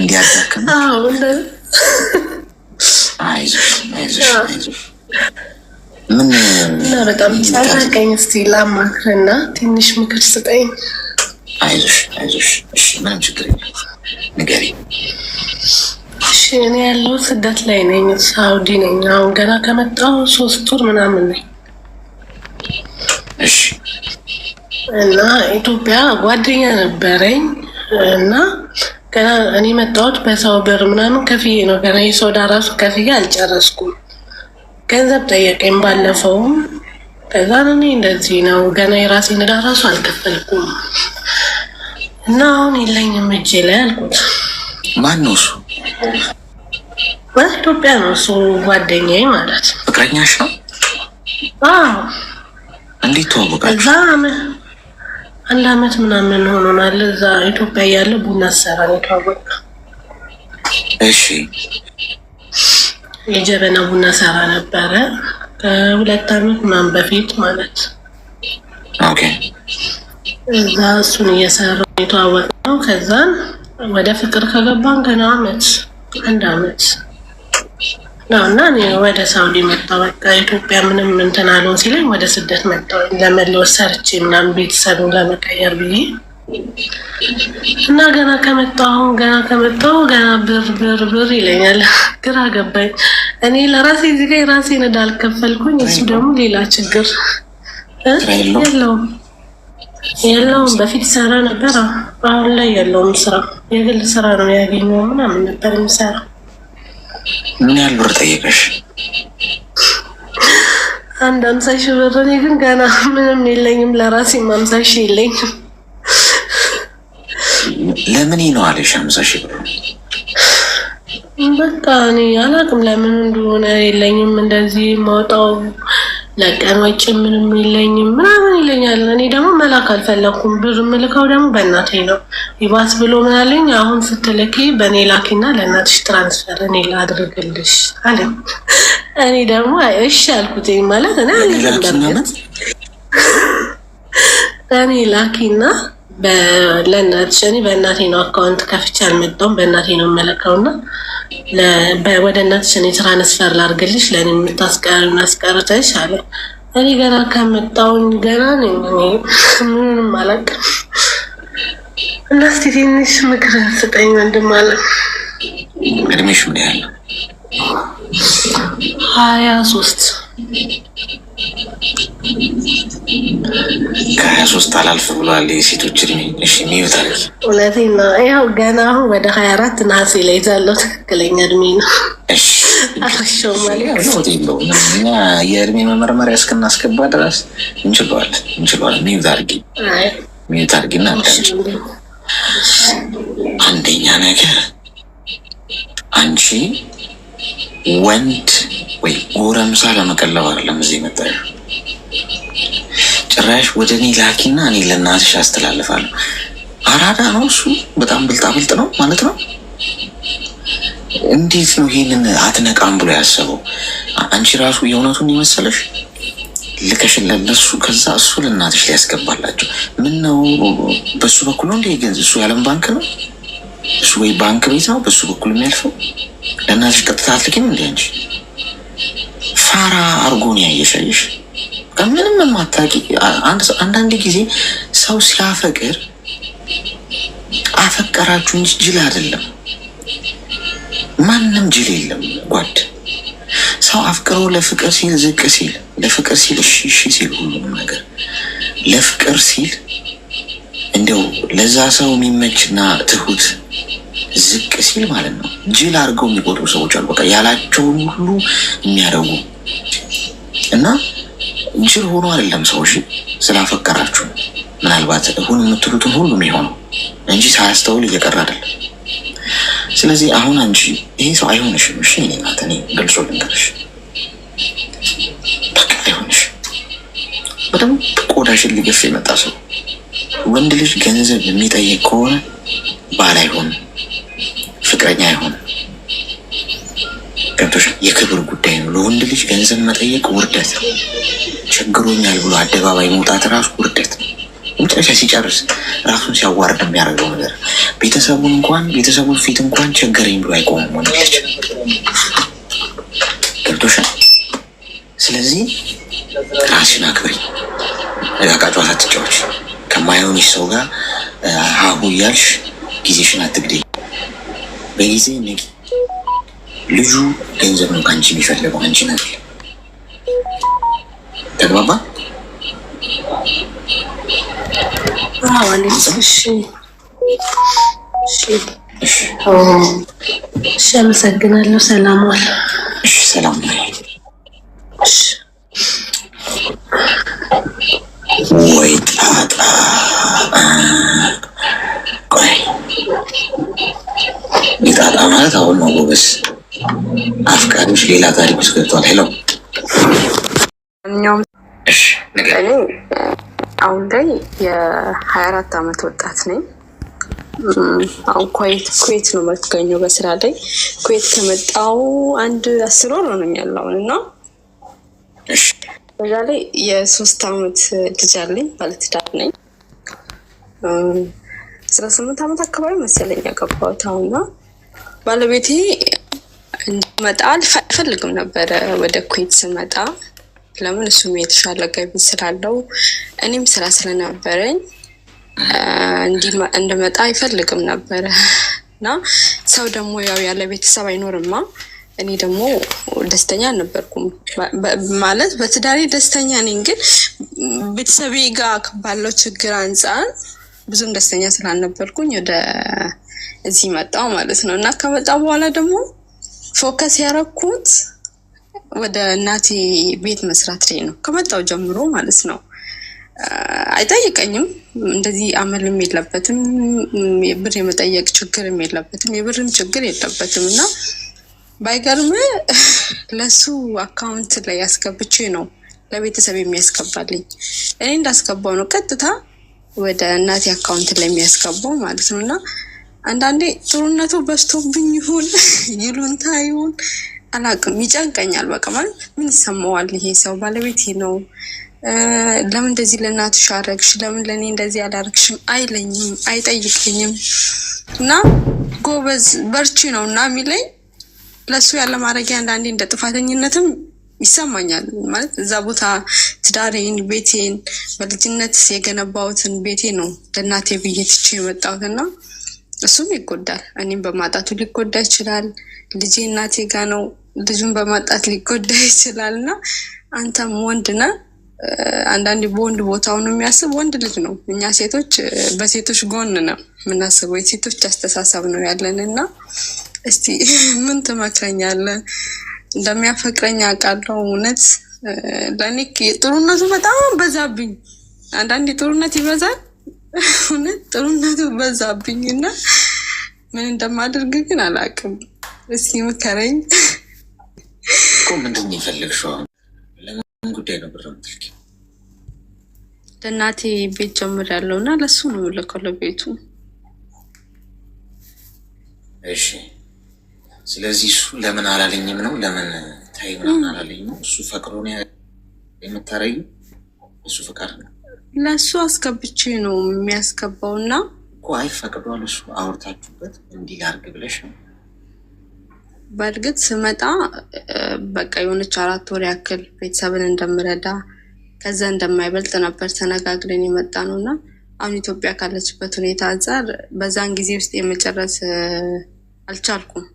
እንዲያዳክም አይዞሽ ምን እና በጣም ጨነቀኝ። እስቲ ላማክርና ትንሽ ምክር ስጠኝ። አይዞሽ እሺ፣ ምንም ችግር የለም ንገሪኝ። እሺ እኔ ያለው ስደት ላይ ነኝ፣ ሳውዲ ነኝ። አሁን ገና ከመጣሁ 3 ወር ምናምን ነኝ። እሺ እና ኢትዮጵያ ጓደኛ ነበረኝ እና ገና እኔ መጣሁት በሰው ብር ምናምን ከፍዬ ነው። ገና የሶዳ ራሱ ከፍዬ አልጨረስኩም። ገንዘብ ጠየቀኝ ባለፈውም። ከዛ እኔ እንደዚህ ነው ገና የራሴን ዕዳ ራሱ አልከፈልኩም እና አሁን የለኝም እጄ ላይ አልኩት። ማን ነው እሱ? ኢትዮጵያ ነው እሱ፣ ጓደኛዬ ማለት ነው። ፍቅረኛሽ ነው? አዎ። እንዴት ተዋወቃችሁ? እዛ 1 አመት ምናምን ሆኖናል። እዛ ኢትዮጵያ ያለ ቡና ሰራ ነው የተዋወቅነው። እሺ የጀበና ቡና ሰራ ነበረ ከ2 አመት ምናምን በፊት ማለት። ኦኬ። እዛ እሱን እየሰራሁ የተዋወቅነው። ከዛን ወደ ፍቅር ከገባን ገና 1 አመት ነው እና እኔ ወደ ሳውዲ መጣሁ። በቃ ኢትዮጵያ ምንም እንትን አልሆን ሲለኝ ወደ ስደት መጣሁ ለመለወጥ ሰርቼ ምናምን ቤተሰቡን ለመቀየር ብዬ እና ገና ከመጣሁ ገና ብር ይለኛል። ግራ ገባኝ። እኔ ለራሴ እዚህ ጋር የራሴን ዕዳ አልከፈልኩኝ፣ እሱ ደግሞ ሌላ ችግር የለውም። በፊት ሰራ ነበር፣ አሁን ላይ የለውም ስራ። የግል ስራ ነው ያገኘው ምናምን ነበር የሚሰራ። ምን ያህል ብር ጠየቀሽ? 50 ሺህ ብር። እኔ ግን ገና ምንም የለኝም፣ ለራሴም 50 ሺህ የለኝም። ለምን ነው አለሽ 50 ሺህ ብር? በቃ እኔ አላውቅም ለምን እንደሆነ የለኝም። እንደዚህ ማውጣው ለቀን ወጪ ምንም የለኝም ምናምን ይለኛል። እኔ ደግሞ መላክ አልፈለኩም። ብር የምልከው ደግሞ በእናቴ ነው። ይባስ ብሎ ምን አለኝ፣ አሁን ስትልኪ በእኔ ላኪና ለእናትሽ ትራንስፈር እኔ ላድርግልሽ አለ። እኔ ደግሞ እሺ አልኩት። ማለት እኔ ላኪና ለእናትሽ፣ እኔ በእናቴ ነው አካውንት ከፍቼ አልመጣሁም፣ በእናቴ ነው የምለካውና ወደ እናትሽ እኔ ትራንስፈር ላድርግልሽ ለእኔ የምታስቀሪውን አስቀርተሽ አለ። እኔ ገና ከመጣሁኝ ገና ነኝ፣ ምንም አላውቅም። እና እስኪ ትንሽ ምክር ስጠኝ ወንድም አለ። እድሜሽ ምን ያህል ነው? 23 ከ23 አላልፍ ብሏል የሴቶች እድሜ። እሺ ሚዩት አለ። እውነቴን ነው። ያው ገና አሁን ወደ 24 ነሐሴ ላይ ይዛለሁ። ትክክለኛ እድሜ ነው። እሺ አፍሽው ማለት ነው። እኛ የእድሜ መመርመሪያ እስክናስገባ ድረስ እንችለዋለን። ሚዩት አድርጊና አዳምጪ። አንደኛ ነገር አንቺ ወንድ ወይ ጎረምሳ ለመቀለብ አይደለም እዚህ መጣሽ። ጭራሽ ወደ እኔ ላኪና እኔ ለእናትሽ አስተላልፋለሁ። አራዳ ነው እሱ፣ በጣም ብልጣ ነው ማለት ነው። እንዴት ነው ይሄንን አትነቃም ብሎ ያሰበው? አንቺ ራሱ የእውነቱን ይመሰለሽ ልከሽለት ለሱ፣ ከዛ እሱ ለእናትሽ ሊያስገባላቸው። ምን ነው በሱ በኩል ነው እንዴ? ግን እሱ ያለም ባንክ ነው እሱ፣ ወይ ባንክ ቤት ነው በሱ በኩል የሚያልፈው። ለእናትሽ ቀጥታ አትልኪም እንዴ? አንቺ ፋራ አርጎን ያየሻይሽ ከምንም የማታውቂ። አንዳንድ ጊዜ ሰው ሲያፈቅር አፈቀራችሁ እንጂ ጅል አይደለም። ማንም ጅል የለም ጓድ። ሰው አፍቅሮ ለፍቅር ሲል ዝቅ ሲል፣ ለፍቅር ሲል እሺ ሲል፣ ሁሉንም ነገር ለፍቅር ሲል እንደው ለዛ ሰው የሚመችና ትሁት ዝቅ ሲል ማለት ነው ጅል አድርገው የሚቆጥሩ ሰዎች አሉ። በቃ ያላቸውን ሁሉ የሚያደርጉ እና ጅል ሆኖ አይደለም ሰው ስላፈቀራችሁ ምናልባት ሁን የምትሉትን ሁሉ የሚሆነው እንጂ ሳያስተውል እየቀረ አይደለም። ስለዚህ አሁን አንቺ ይሄ ሰው አይሆንሽም። እሺ እናት እኔ ገልጾ ልንገርሽ፣ በቃ አይሆንሽም። በደንብ ቆዳሽን ሊገፍ የመጣ ሰው ወንድ ልጅ ገንዘብ የሚጠይቅ ከሆነ ባል አይሆንም፣ ፍቅረኛ አይሆንም። ገብቶሻል? የክብር ጉዳይ ነው። ለወንድ ልጅ ገንዘብ መጠየቅ ውርደት ነው። ችግሮኛል ብሎ አደባባይ መውጣት ራሱ ውርደት ነው። መጨረሻ ሲጨርስ ራሱን ሲያዋርድ የሚያደርገው ነገር ቤተሰቡን ፊት እንኳን ቸገረኝ ብሎ አይቆምም ሆነች። ገብቶሻል? ስለዚህ ራስሽን አክብሪ። ነቃቃ ጨዋታ አትጫወች። ከማይሆንሽ ሰው ጋር ሀሁ እያልሽ ጊዜሽን አትግደይ። በጊዜ ንቂ። ልጁ ገንዘብ ነው ከአንቺ የሚፈልገው፣ አንቺ ነ ተግባባ። አመሰግናለሁ። ሰላም ዋል። ሰላም ወይ ጣጣ። ቆይ የጣጣ ማለት አሁን ነው ጎበዝ። አፍቃሪዎች ሌላ ታሪክ ውስጥ ገብቷል። ሄሎ እኔ አሁን ላይ የ24 ዓመት ወጣት ነኝ። አሁን ኩዌት ነው የምትገኘው በስራ ላይ። ኩዌት ከመጣው 10 ወር ሆኖኛል አሁን እና በዛ ላይ የ3 ዓመት ልጅ አለኝ። ባለትዳር ነኝ። 18 ዓመት አካባቢ መሰለኝ ያገባሁት አሁንና ባለቤቴ እንድመጣ አልፈልግም ነበረ ወደ ኩዌት ስመጣ። ለምን እሱም የተሻለ ገቢ ስላለው እኔም ስራ ስለነበረኝ እንድመጣ አይፈልግም ነበረ እና ሰው ደግሞ ያው ያለ ቤተሰብ አይኖርማ። እኔ ደግሞ ደስተኛ አልነበርኩም። ማለት በትዳሬ ደስተኛ ነኝ፣ ግን ቤተሰቤ ጋር ባለው ችግር አንጻር ብዙም ደስተኛ ስላልነበርኩኝ ወደ እዚህ መጣው ማለት ነው። እና ከመጣው በኋላ ደግሞ ፎከስ ያደረኩት ወደ እናቴ ቤት መስራት ላይ ነው ከመጣው ጀምሮ ማለት ነው። አይጠይቀኝም፣ እንደዚህ አመልም የለበትም፣ የብር የመጠየቅ ችግርም የለበትም፣ የብርም ችግር የለበትም። እና ባይገርም ለሱ አካውንት ላይ ያስገብቼ ነው ለቤተሰብ የሚያስገባልኝ። እኔ እንዳስገባው ነው ቀጥታ ወደ እናቴ አካውንት ላይ የሚያስገባው ማለት ነው። እና አንዳንዴ ጥሩነቱ በዝቶብኝ ይሁን ይሉንታ ይሁን አላውቅም፣ ይጨንቀኛል። በቃ ማለት ምን ይሰማዋል ይሄ ሰው? ባለቤቴ ነው። ለምን እንደዚህ ለእናትሽ አደረግሽ፣ ለምን ለእኔ እንደዚህ አላደረግሽም አይለኝም፣ አይጠይቀኝም። እና ጎበዝ በርቺ ነው እና የሚለኝ። ለሱ ያለ ማድረጊያ አንዳንዴ እንደ ጥፋተኝነትም ይሰማኛል። ማለት እዛ ቦታ ትዳሬን፣ ቤቴን፣ በልጅነት የገነባሁትን ቤቴ ነው ለእናቴ ብዬ ትቼ የመጣሁት እና እሱም ይጎዳል። እኔም በማጣቱ ሊጎዳ ይችላል። ልጄ እናቴ ጋ ነው፣ ልጁን በማጣት ሊጎዳ ይችላል። እና አንተም ወንድ ነህ። አንዳንዴ በወንድ ቦታው ነው የሚያስብ ወንድ ልጅ ነው። እኛ ሴቶች በሴቶች ጎን ነው የምናስበው፣ የሴቶች አስተሳሰብ ነው ያለን። እና እስቲ ምን ትመክረኛለህ? እንደሚያፈቅረኝ አውቃለሁ። እውነት ለእኔ ጥሩነቱ በጣም በዛብኝ። አንዳንዴ ጥሩነት ይበዛል፣ እውነት ጥሩነቱ በዛብኝ እና ምን እንደማደርግ ግን አላውቅም። እስኪ ምከረኝ። ምንድን ነው የፈለግሽው? ለምን ጉዳይ ነው ብር የምትልኪ? ለእናቴ ቤት ጀምሬያለሁ እና ለሱ ነው የምልከው ለቤቱ። እሺ፣ ስለዚህ እሱ ለምን አላለኝም ነው? ለምን ታይ ምናምን አላለኝም ነው? እሱ ፈቅዶ ነው የምታረጊው? እሱ ፈቃድ ነው? ለሱ አስገብቼ ነው የሚያስገባው እና እኮ አይ ፈቅዷል። እሱ አውርታችሁበት እንዲህ ላድርግ ብለሽ ነው? በእርግጥ ስመጣ በቃ የሆነች 4 ወር ያክል ቤተሰብን እንደምረዳ ከዛ እንደማይበልጥ ነበር ተነጋግረን የመጣ ነው እና አሁን ኢትዮጵያ ካለችበት ሁኔታ አንጻር በዛን ጊዜ ውስጥ የመጨረስ አልቻልኩም።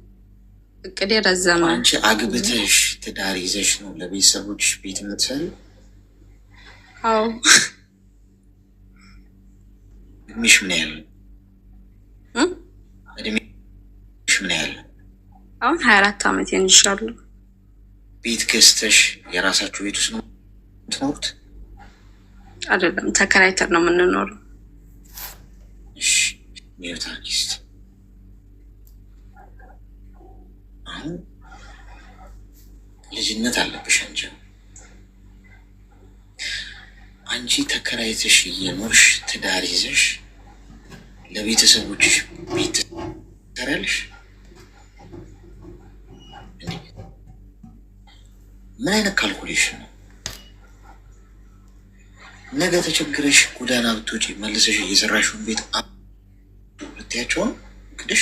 እቅዴ ረዘመ። አንቺ አግብተሽ ትዳር ይዘሽ ነው ለቤተሰቦች ቤት የምትሰሪው? አዎ። እድሜሽ ምን ያህል? እድሜሽ ምን ያህል? አሁን 24 ዓመት ይንሻለሁ። ቤት ገዝተሽ የራሳችሁ ቤት ውስጥ ነው የምትኖሩት? አይደለም፣ ተከራይተን ነው የምንኖረው። እሺ፣ ኒውታኒስት አሁን ልጅነት አለብሽ አንቺ ተከራይተሽ እየኖርሽ ትዳር ይዘሽ ለቤተሰቦችሽ ቤት ትሰሪያለሽ? ምን አይነት ካልኩሌሽን ነው? ነገ ተቸግረሽ ጎዳና ብትወጪ መልሰሽ እየሰራሽውን ቤት ብትያቸው እንግዲህ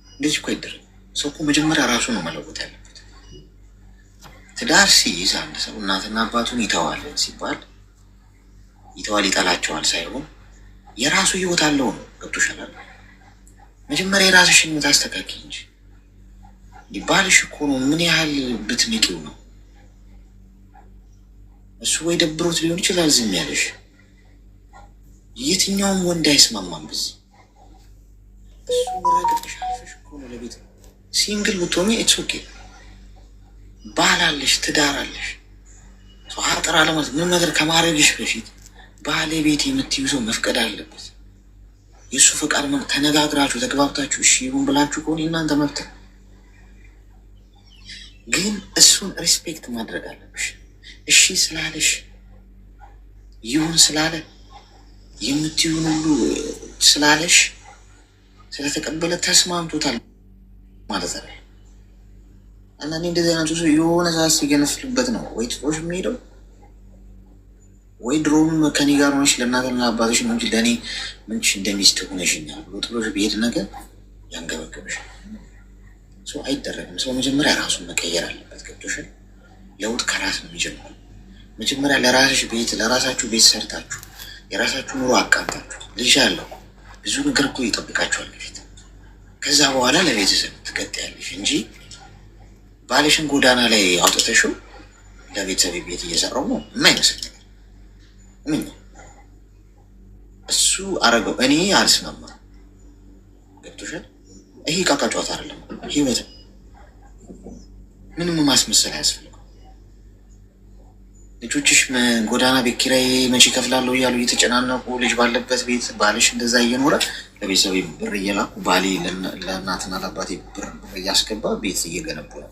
እንደዚህ እኮ አይደረግም። ሰው እኮ መጀመሪያ ራሱ ነው መለወጥ ያለበት። ትዳር ሲይዝ አንድ ሰው እናትና አባቱን ይተዋል ሲባል ይተዋል ይጠላቸዋል ሳይሆን የራሱ ህይወት አለው ነው። ገብቶሻል? መጀመሪያ የራስሽን ህይወት አስተካክል እንጂ ባልሽ እኮ ነው ምን ያህል ብትንቂው ነው። እሱ ወይ ደብሮት ሊሆን ይችላል ዝም ያለሽ። የትኛውም ወንድ አይስማማም በዚህ። እሱ መረገጥሽ አልፈሽ እኮ ነው ለቤት ሲንግል ብትሆኚ ኢትስ ኦኬ። ባል አለሽ፣ ትዳር አለሽ። ሰው አጥራ ለማለት ምን ነገር ከማድረግሽ በፊት ባለቤት የምትይው ሰው መፍቀድ አለበት። የእሱ ፈቃድ ተነጋግራችሁ ተግባብታችሁ እሺ ይሁን ብላችሁ ከሆነ እናንተ መብት፣ ግን እሱን ሪስፔክት ማድረግ አለብሽ። እሺ ስላለሽ ይሁን ስላለ የምትይውን ሁሉ ስላለሽ ስለተቀበለ ተስማምቶታል ማለት ነው። አንዳንዴ እንደዚህ አይነቱ ሰው የሆነ ሰዓት ሲገነፍልበት ነው ወይ ጥፎሽ የሚሄደው ወይ ድሮም ከኔ ጋር ሆነሽ ለእናትና አባትሽ ነው እንጂ ለእኔ ምንሽ እንደሚስት ሆነሽኛል ብሎ ጥሎሽ ብሄድ ነገር ያንገበገብሽ። ሰው አይደረግም። ሰው መጀመሪያ ራሱን መቀየር አለበት። ገብቶሻል? ለውጥ ከራስ ነው የሚጀምረው። መጀመሪያ ለራስሽ ቤት ለራሳችሁ ቤት ሰርታችሁ የራሳችሁ ኑሮ አቃንታችሁ ልጅ ያለው ብዙ ነገር እኮ ይጠብቃችኋል በፊት። ከዛ በኋላ ለቤተሰብ ትቀጥያለሽ እንጂ ባልሽን ጎዳና ላይ አውጥተሽው ለቤተሰብ ቤት እየሰራው ነው የማይመስል ነገር ምን እሱ አረገው። እኔ አልስማማም። ገብቶሻል? ይሄ ቃቃ ጨዋታ አይደለም፣ ህይወት። ምንም ማስመሰል አያስፈልግም። ልጆችሽ ጎዳና ቤት ኪራይ መቼ እከፍላለሁ እያሉ እየተጨናነቁ ልጅ ባለበት ቤት ባልሽ እንደዛ እየኖረ ለቤተሰብ ብር እየላኩ ባሌ ለእናትና ለአባቴ ብር እያስገባ ቤት እየገነቡ ነው።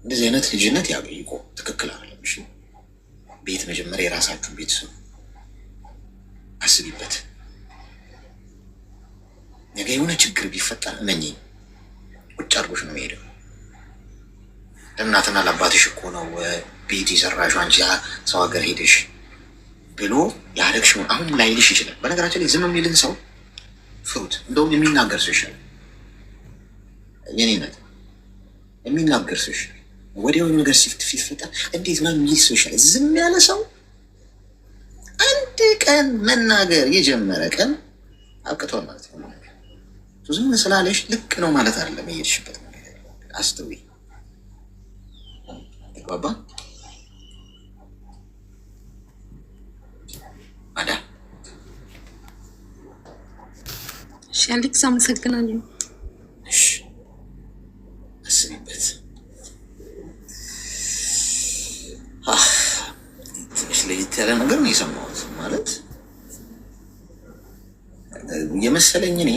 እንደዚህ አይነት ልጅነት ያቆይቆ ትክክል አይደለም። እሺ ቤት መጀመሪያ የራሳችሁን ቤት ስሩ፣ አስቢበት። ነገ የሆነ ችግር ቢፈጠር እመኚ ቁጭ አድርጎሽ ነው የሚሄደው። ለእናትና ለአባትሽ እኮ ነው ቤት የሰራሽው አንቺ ሰው ሀገር ሄደሽ ብሎ ያደግሽውን አሁን ላይልሽ ይችላል። በነገራችን ላይ ዝም የሚልን ሰው ፍሩት። እንደውም የሚናገር ሰው ይሻላል። የኔነት የሚናገር ሰው ይሻላል። ወዲያው ነገር ሲፈጠር እንዴት ነው የሚል ሰው ይሻላል። ዝም ያለ ሰው አንድ ቀን መናገር የጀመረ ቀን አብቅቷል ማለት ነው። ዝም ስላለሽ ልክ ነው ማለት አይደለም። የሄድሽበት አስተውይ። ባባ አዳ ሻሊክስ አመሰግናለሁ። እሺ አስቢበት። ትንሽ ለየት ያለ ነገር ነው የሰማሁት። ማለት የመሰለኝ እኔ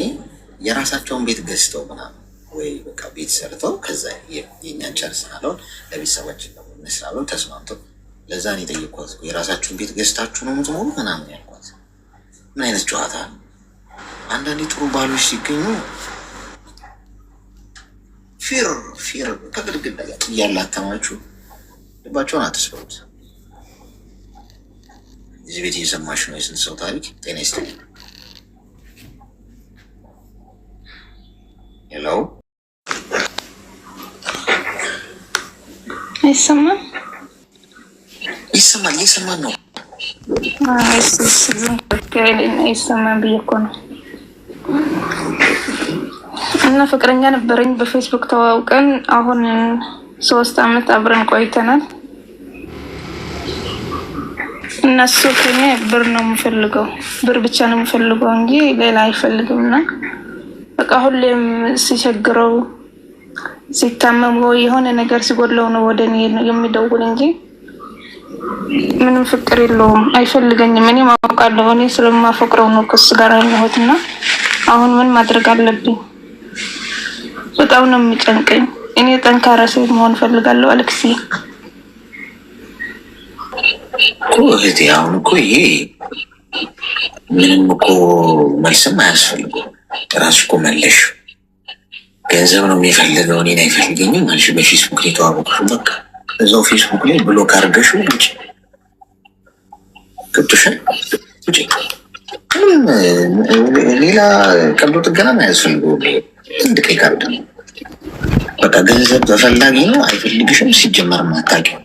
የራሳቸውን ቤት ገዝተው ምናምን ወይ በቃ ቤት ሰርተው ከዛ የእኛን ጨርሰናለውን ለቤተሰባችን ነው እንስራ ብለው ተስማምተው ለዛ ነው የጠየኳት። የራሳችሁን ቤት ገዝታችሁ ነው የምትኖሩ ምናምን ያልኳት። ምን አይነት ጨዋታ ነው? አንዳንዴ ጥሩ ባሎች ሲገኙ ፊር ከግድግዳ ጋር እያላተማችሁ ልባቸውን አትስበሩት። እዚህ ቤት እየሰማሽ ነው የስንት ሰው ታሪክ። ጤና ይስጥልኝ። ሄሎ ይሰማል? ይሰማል። እየሰማን ነው። ይሰማል ብዬ እኮ ነው። እና ፍቅረኛ ነበረኝ በፌስቡክ ተዋውቀን አሁን 3 አመት አብረን ቆይተናል። እነሱ ከኔ ብር ነው የምፈልገው፣ ብር ብቻ ነው የምፈልገው እንጂ ሌላ አይፈልግም። እና በቃ ሁሌም ሲቸግረው ሲታመም ወይ የሆነ ነገር ሲጎድለው ነው ወደ እኔ የሚደውል እንጂ ምንም ፍቅር የለውም፣ አይፈልገኝም። እኔ ማውቃለሁ። እኔ ስለማፈቅረው ነው ከሱ ጋር ያለሁት። እና አሁን ምን ማድረግ አለብኝ? በጣም ነው የሚጨንቀኝ። እኔ ጠንካራ ሴት መሆን ፈልጋለሁ። አሌክሲ እህቴ፣ አሁን እኮ ይሄ ምንም እኮ መልስም አያስፈልገው። ራስሽ እኮ መለሽ። ገንዘብ ነው የሚፈልገው እኔን አይፈልገኝም አልሽ። በፌስቡክ የተዋወቅሽው በቃ እዛው ፌስቡክ ላይ ብሎክ አድርገሽው ውጪ። ገብቶሻል? ውጪ። ሌላ ቀብዶ ጥገና አያስፈልገውም። ትልቅ ካርድ ነው። በቃ ገንዘብ ተፈላጊ ነው። አይፈልግሽም። ሲጀመር ማታውቂው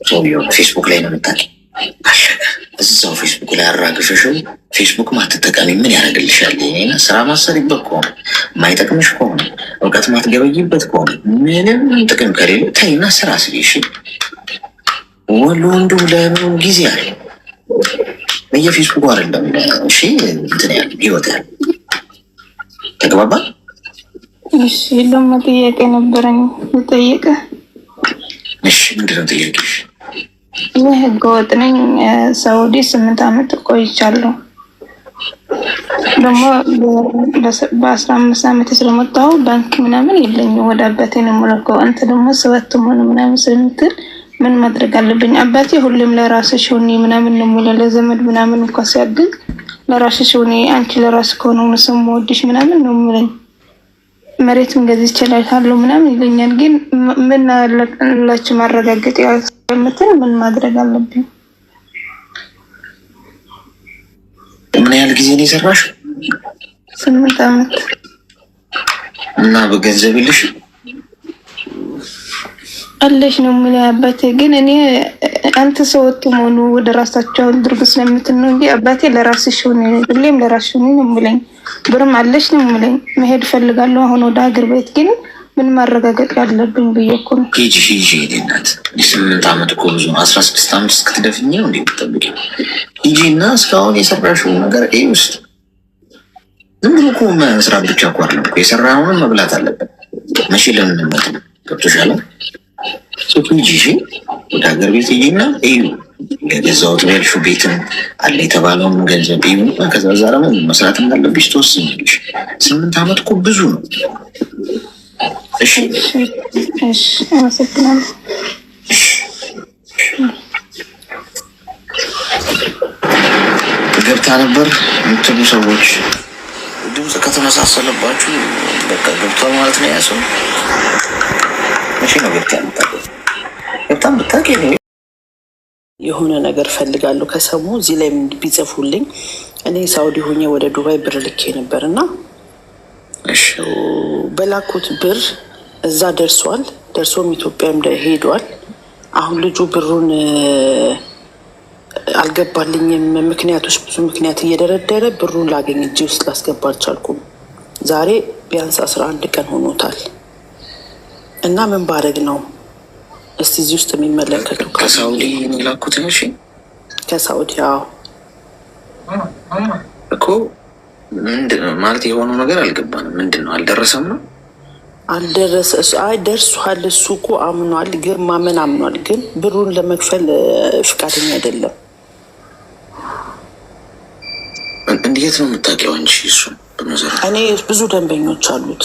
ሰውዬው ፌስቡክ ላይ ነው የምታውቂው። እዛው ፌስቡክ ላይ አራግፈሽው ፌስቡክ ማትጠቀሚ ምን ያደርግልሻል? ስራ ማሰሪበት ከሆነ ማይጠቅምሽ ከሆነ እውቀት ማትገበይበት ከሆነ ምንም ጥቅም ከሌለው ተይና ስራ ስሪ። እሺ ወሎ ወንዱ ለምን ጊዜ አለ በየፌስቡኩ አይደለም። እሺ እንትን ያለ ህይወት ያለ ተግባባ። እሺ ለመጠየቅ ነበረኝ ልጠይቅ። እሺ ምንድነው ጥያቄሽ? እኔ ህገወጥ ነኝ። ሳውዲ 8 ዓመት ቆይቻለሁ። ደግሞ በ15 ዓመት ስለመጣሁ ባንክ ምናምን የለኝም። ወደ አባቴ ነው የምልከው። አንተ ደግሞ 7 ሆነ ምናምን ስለምትል ምን ማድረግ አለብኝ? አባቴ ሁሌም ለራስሽ ሁኚ ምናምን ነው የሚለው። ለዘመድ ምናምን እንኳን ሲያግዝ ለራስሽ ሁኚ፣ አንቺ ለራስሽ ከሆነ ነው ሰው ወድሽ ምናምን ነው የሚለኝ። መሬትም ገዝቼ እችላለሁ ምናምን ይለኛል። ግን ምን አላችሁ ማረጋገጥ ያልተመተን ምን ማድረግ አለብኝ? ምን ያህል ጊዜ ነው የሰራሽ? 8 ዓመት። እና በገንዘብ ልሽ አለሽ ነው የሚለው አባቴ። ግን እኔ አንተ ሰው ወጥሞኑ ወደ ራሳቸው ድርግ ስለምትል ነው እንጂ አባቴ ለራስሽ ሆነ ሁሌም ለራስሽ ሆነ ነው የሚለኝ። ብርም አለሽ ነው የሚለኝ። መሄድ ፈልጋለሁ አሁን ወደ ሀገር ቤት። ግን ምን ማረጋገጥ ያለብኝ ብዬ እኮ ነው። ሂጂ እናት 8 ዓመት እኮ ብዙ 16 ዓመት እስክትደፍኝ ነው እንዴ ብትጠብቂ? ሂጂ እና እስካሁን የሰራሽውን ነገር ውስጥ ዝም ብሎ እኮ መስራት ብቻ እኮ አይደለም እኮ የሰራውን መብላት አለበት። መቼ ለምንመት ነው ገብቶሻል? ሂጂ ወደ ሀገር ቤት ሂጂና የገዛሁት ያልሽው ቤትም አለ የተባለውን ገንዘብ ከዛ ዛሬ መስራት እንዳለብሽ ተወስኛለሽ። 8 ዓመት እኮ ብዙ ነው። እሺ አመሰግናለሁ። ገብታ ነበር የምትሉ ሰዎች ድምፅ ከተመሳሰለባችሁ በቃ ገብቷል ማለት ነው። ያሰው መቼ ነው ገብታ ያመጣለው? ገብታ ብታውቂ የሆነ ነገር ፈልጋለሁ ከሰሙ እዚህ ላይ ቢጽፉልኝ። እኔ ሳውዲ ሆኜ ወደ ዱባይ ብር ልኬ ነበር እና በላኩት ብር እዛ ደርሷል። ደርሶም ኢትዮጵያም ሄዷል። አሁን ልጁ ብሩን አልገባልኝም። ምክንያቶች ብዙ ምክንያት እየደረደረ ብሩን ላገኝ እጅ ውስጥ ላስገባ አልቻልኩም። ዛሬ ቢያንስ 11 ቀን ሆኖታል እና ምን ባረግ ነው? እስቲ እዚህ ውስጥ የሚመለከቱ ከሳውዲ ላኩት ነው። እሺ ከሳውዲ እኮ ምንድን ነው ማለት የሆነው ነገር አልገባንም። ምንድን ነው አልደረሰም ነው? አልደረሰ ደርሷል። እሱ እኮ አምኗል፣ ግን ማመን አምኗል፣ ግን ብሩን ለመክፈል ፍቃደኛ አይደለም። እንዴት ነው የምታውቂው አንቺ? እሱ በመሰረቱ እኔ ብዙ ደንበኞች አሉት፣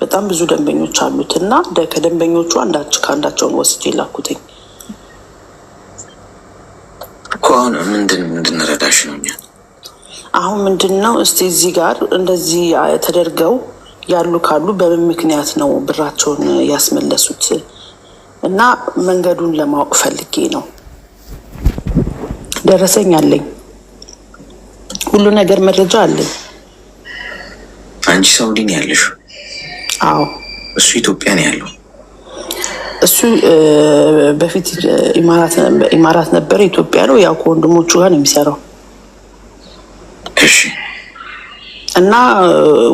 በጣም ብዙ ደንበኞች አሉት እና ከደንበኞቹ ከአንዳቸውን ወስጄ ላኩትኝ እኮ። አሁን እንድንረዳሽ ነው እኛ አሁን ምንድን ነው እስቲ እዚህ ጋር እንደዚህ ተደርገው ያሉ ካሉ በምን ምክንያት ነው ብራቸውን ያስመለሱት? እና መንገዱን ለማወቅ ፈልጌ ነው። ደረሰኝ አለኝ፣ ሁሉ ነገር መረጃ አለኝ። አንቺ ሳውዲ ነው ያለሽው? አዎ። እሱ ኢትዮጵያ ነው ያለው? እሱ በፊት ኢማራት ነበረ፣ ኢትዮጵያ ነው። ያው ከወንድሞቹ ጋር ነው የሚሰራው። እሺ። እና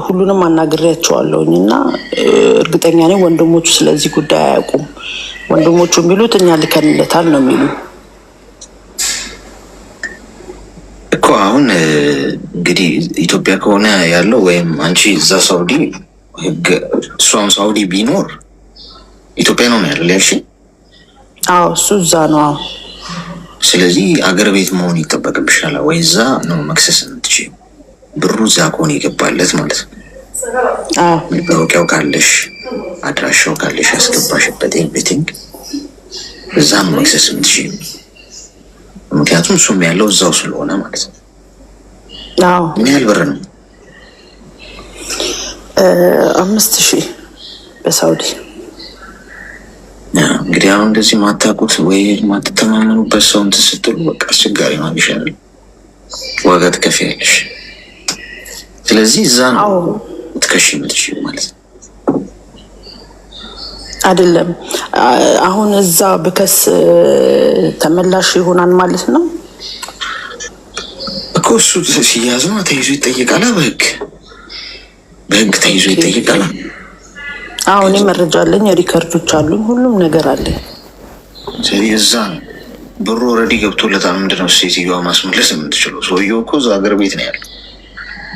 ሁሉንም አናግሬያቸዋለሁኝ እና እርግጠኛ ነኝ ወንድሞቹ ስለዚህ ጉዳይ አያውቁም። ወንድሞቹ የሚሉት እኛ ልከንለታል ነው የሚሉ እኮ። አሁን እንግዲህ ኢትዮጵያ ከሆነ ያለው ወይም አንቺ እዛ ሳውዲ እሷም ሳውዲ ቢኖር ኢትዮጵያ ነው ያለው ያልሽ? አዎ እሱ እዛ ነው። አዎ። ስለዚህ አገር ቤት መሆን ይጠበቅብሻል ወይ እዛ ነው መክሰስ የምትችይው? ብሩ እዛ ከሆነ ይገባለት ማለት ነው። መታወቂያው ካለሽ አድራሻው ካለሽ ያስገባሽበት ኤቭሪቲንግ እዛ ነው መክሰስ የምትችይው። ምክንያቱም እሱም ያለው እዛው ስለሆነ ማለት ነው። ምን ያህል ብር ነው? 5000 በሳውዲ። እንግዲህ እንግዲህ አሁን እንደዚህ ማታውቁት ወይ ማትተማመኑበት ሰው እንትን ስትሉ በቃ አስቸጋሪ ነው ይሻላል፣ ዋጋ ትከፍያለሽ። ስለዚህ እዛ ነው ትከሽ የምትችይው ማለት ነው አይደለም። አሁን እዛ ብከስ ተመላሽ ይሆናል ማለት ነው እኮ። እሱ ሲያዝ ነው ተይዞ ይጠየቃል፣ በህግ ተይዞ ይጠየቃል። አሁን መረጃ አለኝ፣ ሪከርዶች አሉኝ፣ ሁሉም ነገር አለኝ። ስለዚህ እዛ ነው ብሩ ኦልሬዲ ገብቶለታል። ምንድነው ሴትዮዋ ማስመለስ የምትችለው? ሰውየው እኮ እዛ ሀገር ቤት ነው ያለው፣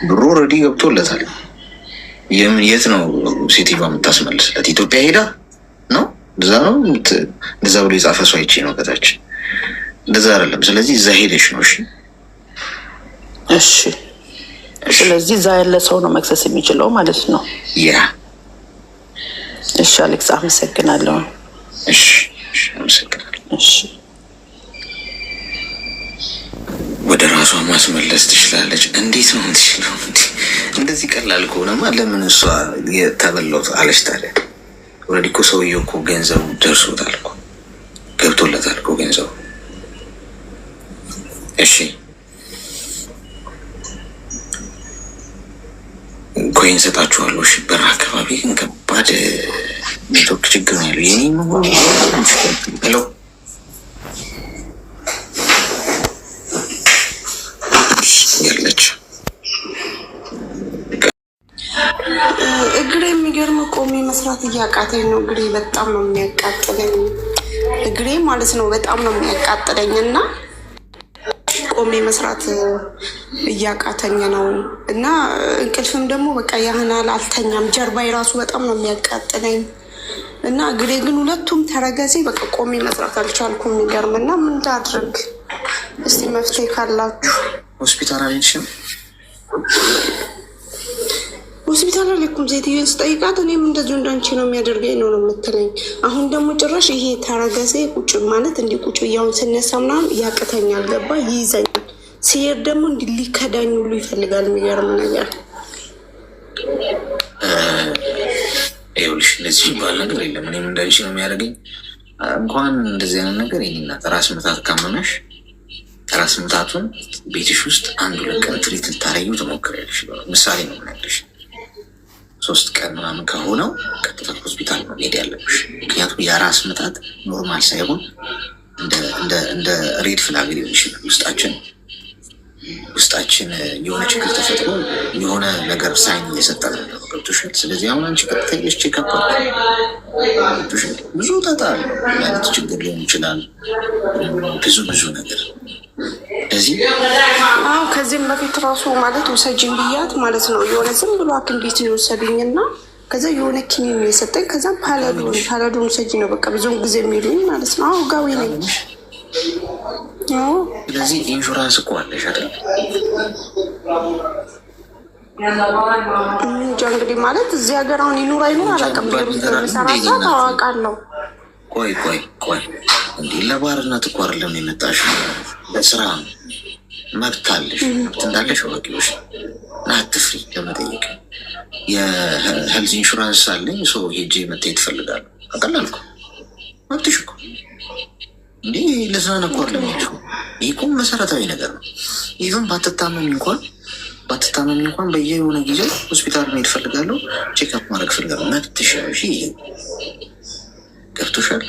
ብሩ ኦልሬዲ ገብቶለታል። የት ነው ሴትዮዋ የምታስመልስለት? ኢትዮጵያ ሄዳ ነው? እንደዛ ነው። እንደዛ ብሎ የጻፈ ሰው አይቼ ነው ከታች። እንደዛ አይደለም። ስለዚህ እዛ ሄደሽ ነው። እሺ። ስለዚህ እዛ ያለ ሰው ነው መክሰስ የሚችለው ማለት ነው። ያ እሺ። አሌክስ አመሰግናለሁ። እሺ፣ አመሰግናለሁ። እሺ። ወደ ራሷ ማስመለስ ትችላለች። እንዴት ነው የምትችለው? እንደዚህ ቀላል ከሆነማ ለምን እሷ የተበላው አለች ታዲያ? ኦልሬዲ እኮ ሰውዬው እኮ ገንዘቡ ደርሶታል እኮ ገብቶለታል እኮ ገንዘቡ። እሺ ኮይን ሰጣችኋለሁ። እሺ በር አካባቢ ግን ከባድ ኔትወርክ ችግር ነው ያለው። የኔ ሄሎ ያለች እግሬ የሚገርም ቆሜ መስራት እያቃተኝ ነው። እግሬ በጣም ነው የሚያቃጥለኝ፣ እግሬ ማለት ነው በጣም ነው የሚያቃጥለኝ እና ቆሜ መስራት እያቃተኝ ነው እና እንቅልፍም ደግሞ በቃ ያህናል አልተኛም። ጀርባዬ ራሱ በጣም ነው የሚያቃጥለኝ እና እግሬ ግን ሁለቱም ተረገዜ በቃ ቆሜ መስራት አልቻልኩም። የሚገርም እና ምን ታድርግ እስቲ መፍትሄ ካላችሁ። ሆስፒታል አልሄድሽም? ሆስፒታል አልሄድኩም። ሴትዮን ስጠይቃት እኔም እንደዚሁ እንዳንቺ ነው የሚያደርገኝ ነው የምትለኝ። አሁን ደግሞ ጭራሽ ይሄ ተረገዜ ቁጭ ማለት እንዲህ ቁጭ ብያውን ስነሳ ምናምን ያቅተኛል፣ ገባ ይይዘኛል። ሲሄድ ደግሞ እንዲህ ሊከዳኝ ሁሉ ይፈልጋል። የሚገርም ነገር ይኸውልሽ፣ እንደዚህ ይባል ነገር የለም። እኔም እንዳንቺ ነው የሚያደርገኝ። እንኳን እንደዚህ አይነት ነገር ይህናት ራስ ምታት ካመመሽ ራስ ምታቱን ቤትሽ ውስጥ 1-2 ቀን ትሪት ልታረጊው ትሞክሪያለሽ። ምሳሌ ነው ምናለሽ። 3 ቀን ምናምን ከሆነው ቀጥታ ሆስፒታል ነው መሄድ ያለብሽ። ምክንያቱም የራስ ምታት ኖርማል ሳይሆን እንደ ሬድ ፍላግ ሊሆን ይችላል። ውስጣችን የሆነ ችግር ተፈጥሮ የሆነ ነገር ሳይን እየሰጠ ነው ገብቶሻል። ስለዚህ አሁን አንቺ ቀጥታ ሄደሽ ቼክአፕ ገብቶሻል። ብዙ ጣጣ አለው ማለት ችግር ሊሆን ይችላል። ብዙ ነገር እዚህ ከዚህም በፊት ራሱ ማለት ውሰጂኝ ብያት ማለት ነው የሆነ ዝም ብሎ ሐኪም ቤት ነው የወሰዱኝና ከዛ የሆነ ኪኒን የሰጠኝ። ከዛም ፓላዶን ውሰጂ ነው በቃ ብዙውን ጊዜ የሚሉኝ ማለት ነው። ጋዊ ነኝ። ስለዚህ ኢንሹራንስ እኮ አለሽ አይደል? እንጃ እንግዲህ ማለት እዚህ ሀገር አሁን ይኑር አይኑር አላውቅም። ሰራሳ ታዋቃለሁ። ቆይ እንዲህ ለባርነት እኮ አይደለም የመጣሽ፣ ለስራ መብት አለሽ። መብት እንዳለሽ አዋቂዎች አትፍሪ ለመጠየቅ። የሄልዝ ኢንሹራንስ አለኝ ሰው ሄጄ መታየት እፈልጋለሁ። አቀላልኩ መብትሽ እኮ እንዲህ ለዛን እኮ አይደለም። ይህ እኮ መሰረታዊ ነገር ነው። ኢቨን ባትታመሚ እንኳን በየሆነ ጊዜ ሆስፒታል መሄድ እፈልጋለሁ፣ ቼክአፕ ማድረግ እፈልጋለሁ። መብትሽ ነው። ገብቶሻል?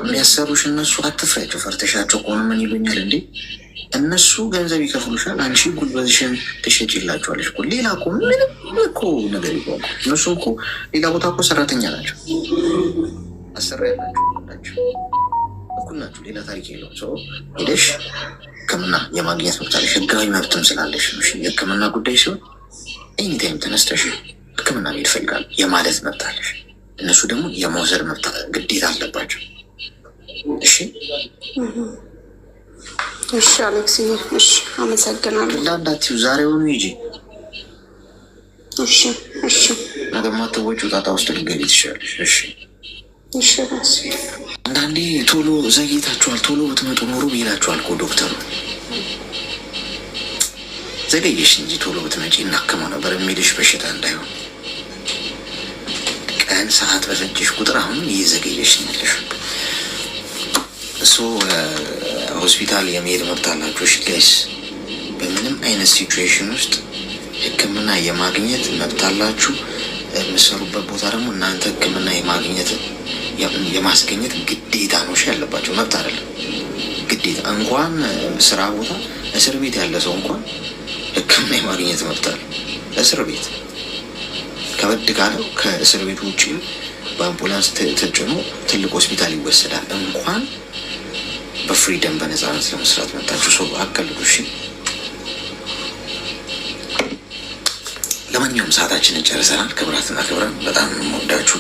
የሚያሰሩሽ እነሱ አትፍሪያቸው። ፈርተሻቸው ከሆነ ምን ይሉኛል እንዴ? እነሱ ገንዘብ ይከፍሉሻል፣ አንቺ ጉልበትሽን ትሸጪላቸዋለሽ እኮ። ሌላ እኮ ምንም እኮ ነገር ይባሉ። እነሱ እኮ ሌላ ቦታ እኮ ሰራተኛ ናቸው፣ አሰራ ያላቸው እኩል ናቸው። ሌላ ታሪክ የለውም። ሰው ሄደሽ ሕክምና የማግኘት መብት አለሽ፣ ህጋዊ መብትም ስላለሽ ነው። የሕክምና ጉዳይ ሲሆን ኤኒታይም ተነስተሽ ሕክምና መሄድ እፈልጋለሁ የማለት መብት አለሽ። እነሱ ደግሞ የመውሰድ መብት ግዴታ አለባቸው። እሺ አሌክስ፣ እሺ አመሰግናለሁ። እንዳንዳትዩ ዛሬውኑ ሂጂ። እሺ ነገ ማትወጪው ጣጣ ውስጥ ልትገቢ ትችላለሽ። እሺ አንዳንዴ ቶሎ ዘግይታችኋል፣ ቶሎ ብትመጡ ኖሮ ይላችኋል እኮ ዶክተሩ። ዘገየሽ እንጂ ቶሎ ብትመጪ እናከመው ነበር የሚልሽ በሽታ እንዳይሆን። ቀን ሰዓት በፈጀሽ ቁጥር አሁን እየዘገየሽ ያለሽ እሱ ሆስፒታል የመሄድ መብት አላችሁ። እሺ ጋይስ፣ በምንም አይነት ሲቹዌሽን ውስጥ ሕክምና የማግኘት መብት አላችሁ። የምትሰሩበት ቦታ ደግሞ እናንተ ሕክምና የማስገኘት ግዴታ ነው። እሺ ያለባቸው መብት አይደለም ግዴታ። እንኳን ስራ ቦታ እስር ቤት ያለ ሰው እንኳን ሕክምና የማግኘት መብት አለ። እስር ቤት ከበድ ካለው ከእስር ቤት ውጭ በአምቡላንስ ተጭኖ ትልቅ ሆስፒታል ይወሰዳል። እንኳን በፍሪደም በነፃነት ለመስራት መጣችሁ ሰው አቀልዱ። እሺ ለማንኛውም ሰዓታችንን ጨርሰናል። ክብራትና ክብራን በጣም ወዳችሁ